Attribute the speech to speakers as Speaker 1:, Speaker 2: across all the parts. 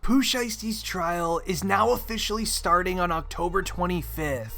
Speaker 1: Pooh Shiesty's trial is now officially starting on October 25th.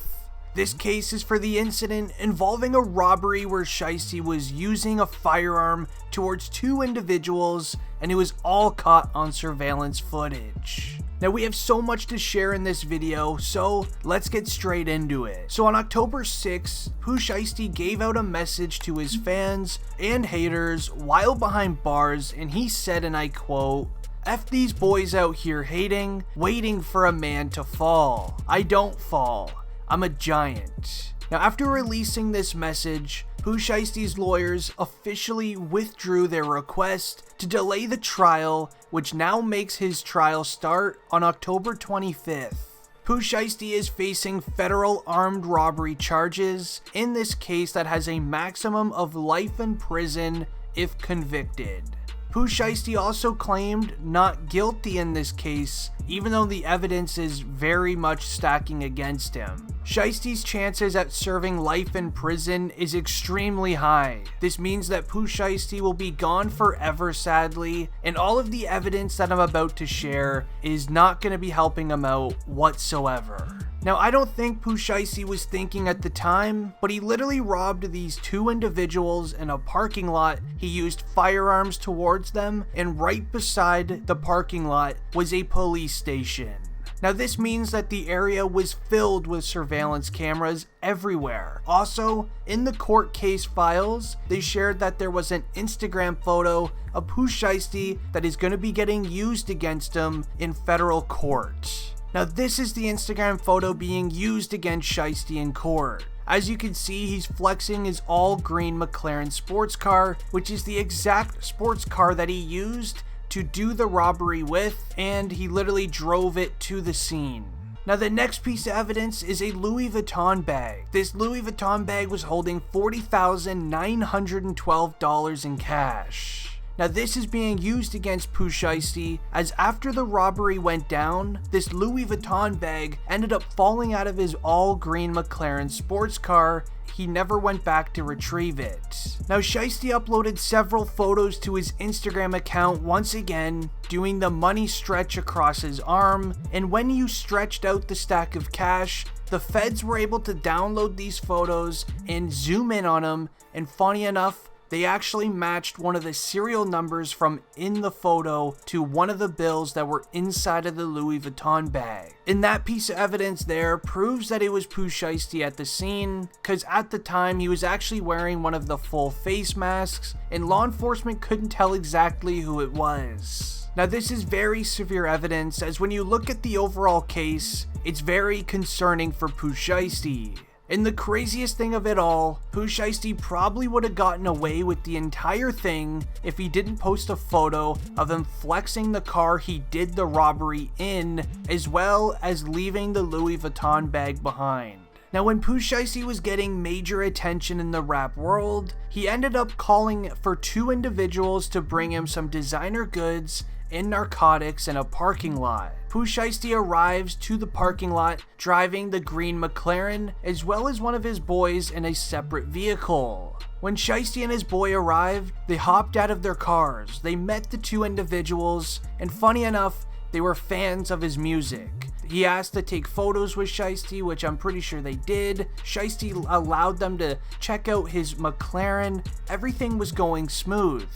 Speaker 1: This case is for the incident involving a robbery where Shiesty was using a firearm towards two individuals, and it was all caught on surveillance footage. Now we have so much to share in this video, so let's get straight into it. So on October 6th, Pooh Shiesty gave out a message to his fans and haters while behind bars, and he said, and I quote, "F these boys out here hating, waiting for a man to fall. I don't fall. I'm a giant." Now after releasing this message, Pooh Shiesty's lawyers officially withdrew their request to delay the trial, which now makes his trial start on October 25th. Pooh Shiesty is facing federal armed robbery charges in this case that has a maximum of life in prison if convicted. Pooh Shiesty also claimed not guilty in this case, even though the evidence is very much stacking against him. Shiesty's chances at serving life in prison is extremely high. This means that Pooh Shiesty will be gone forever, sadly, and all of the evidence that I'm about to share is not going to be helping him out whatsoever. Now, I don't think Pooh Shiesty was thinking at the time, but he literally robbed these two individuals in a parking lot. He used firearms towards them, and right beside the parking lot was a police station. Now, this means that the area was filled with surveillance cameras everywhere. Also, in the court case files, they shared that there was an Instagram photo of Pooh Shiesty that is going to be getting used against him in federal court. Now this is the Instagram photo being used against Shiesty in court. As you can see, he's flexing his all green McLaren sports car, which is the exact sports car that he used to do the robbery with, and he literally drove it to the scene. Now the next piece of evidence is a Louis Vuitton bag. This Louis Vuitton bag was holding $40,912 in cash. Now this is being used against Pooh Shiesty, as after the robbery went down, this Louis Vuitton bag ended up falling out of his all green McLaren sports car. He never went back to retrieve it. Now Shiesty uploaded several photos to his Instagram account once again, doing the money stretch across his arm, and when you stretched out the stack of cash, the feds were able to download these photos and zoom in on them, and funny enough, they actually matched one of the serial numbers from in the photo to one of the bills that were inside of the Louis Vuitton bag. And that piece of evidence there proves that it was Pooh Shiesty at the scene, because at the time he was actually wearing one of the full face masks, and law enforcement couldn't tell exactly who it was. Now this is very severe evidence, as when you look at the overall case, it's very concerning for Pooh Shiesty. And the craziest thing of it all, Pooh Shiesty probably would have gotten away with the entire thing if he didn't post a photo of him flexing the car he did the robbery in, as well as leaving the Louis Vuitton bag behind. Now when Pooh Shiesty was getting major attention in the rap world, he ended up calling for two individuals to bring him some designer goods and narcotics in a parking lot. Pooh Shiesty arrives to the parking lot driving the green McLaren, as well as one of his boys in a separate vehicle. When Shiesty and his boy arrived, they hopped out of their cars. They met the two individuals, and funny enough, they were fans of his music. He asked to take photos with Shiesty, which I'm pretty sure they did. Shiesty allowed them to check out his McLaren. Everything was going smooth.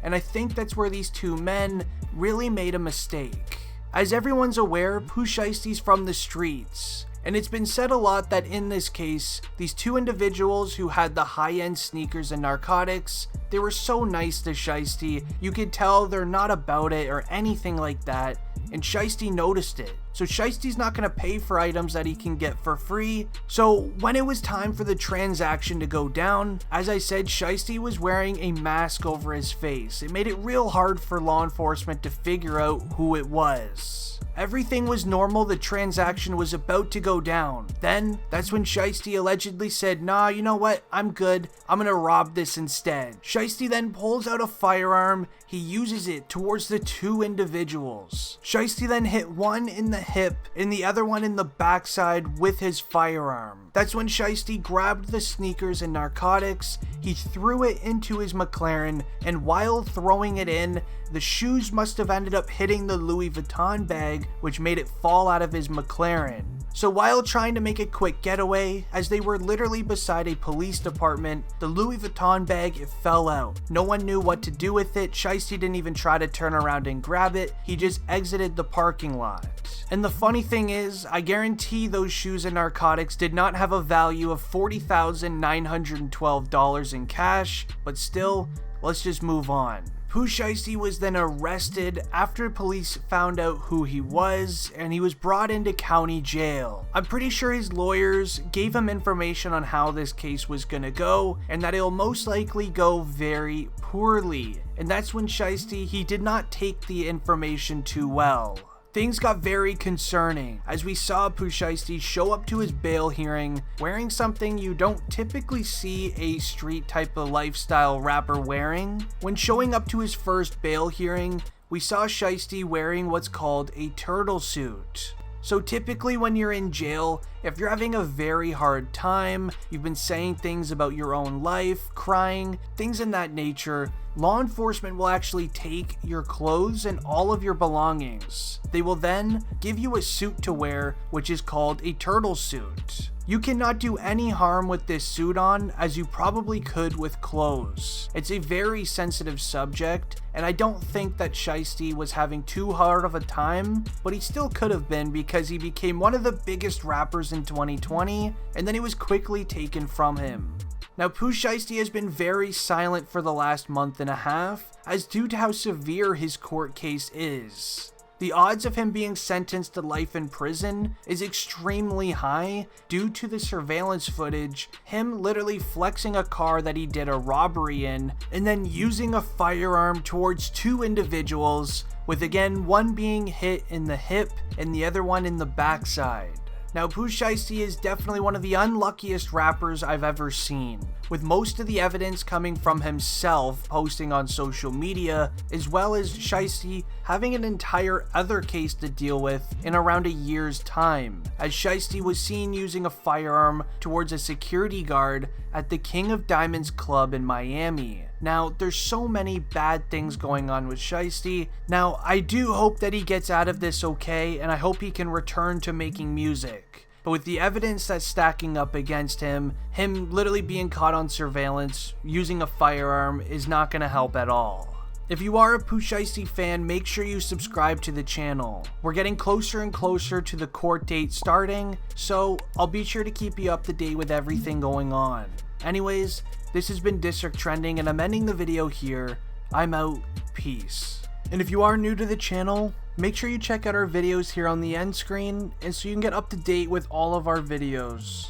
Speaker 1: And I think that's where these two men really made a mistake. As everyone's aware, Pooh Shiesty's from the streets, and it's been said a lot that in this case, these two individuals who had the high-end sneakers and narcotics, they were so nice to Shiesty, you could tell they're not about it or anything like that, and Shiesty noticed it. So Shiesty's not going to pay for items that he can get for free. So when it was time for the transaction to go down, as I said, Shiesty was wearing a mask over his face. It made it real hard for law enforcement to figure out who it was. Everything was normal, the transaction was about to go down. Then, that's when Shiesty allegedly said, nah, you know what, I'm good, I'm gonna rob this instead. Shiesty then pulls out a firearm, he uses it towards the two individuals. Shiesty then hit one in the hip and the other one in the backside with his firearm. That's when Shiesty grabbed the sneakers and narcotics, he threw it into his McLaren, and while throwing it in, the shoes must have ended up hitting the Louis Vuitton bag, which made it fall out of his McLaren. So while trying to make a quick getaway, as they were literally beside a police department, the Louis Vuitton bag, it fell out. No one knew what to do with it. Shiesty didn't even try to turn around and grab it. He just exited the parking lot. And the funny thing is, I guarantee those shoes and narcotics did not have a value of $40,912 in cash, but still, let's just move on. Pooh Shiesty was then arrested after police found out who he was, and he was brought into county jail. I'm pretty sure his lawyers gave him information on how this case was gonna go, and that it'll most likely go very poorly. And that's when Shiesty, he did not take the information too well. Things got very concerning as we saw Pooh Shiesty show up to his bail hearing wearing something you don't typically see a street type of lifestyle rapper wearing. When showing up to his first bail hearing, we saw Shiesty wearing what's called a turtle suit. So typically when you're in jail, if you're having a very hard time, you've been saying things about your own life, crying, things in that nature, law enforcement will actually take your clothes and all of your belongings. They will then give you a suit to wear, which is called a turtle suit. You cannot do any harm with this suit on, as you probably could with clothes. It's a very sensitive subject, and I don't think that Shiesty was having too hard of a time, but he still could have been because he became one of the biggest rappers in 2020, and then it was quickly taken from him. Now, Pooh Shiesty has been very silent for the last month and a half, as due to how severe his court case is. The odds of him being sentenced to life in prison is extremely high due to the surveillance footage, him literally flexing a car that he did a robbery in, and then using a firearm towards two individuals, with again one being hit in the hip and the other one in the backside. Now, Pooh Shiesty is definitely one of the unluckiest rappers I've ever seen, with most of the evidence coming from himself posting on social media, as well as Shiesty having an entire other case to deal with in around a year's time, as Shiesty was seen using a firearm towards a security guard at the King of Diamonds club in Miami. Now, there's so many bad things going on with Shiesty. Now, I do hope that he gets out of this okay, and I hope he can return to making music. But with the evidence that's stacking up against him literally being caught on surveillance, using a firearm is not going to help at all. If you are a Pooh Shiesty fan, make sure you subscribe to the channel. We're getting closer and closer to the court date starting, so I'll be sure to keep you up to date with everything going on. Anyways, this has been District Trending, and I'm ending the video here. I'm out. Peace. And if you are new to the channel, make sure you check out our videos here on the end screen, and so you can get up to date with all of our videos.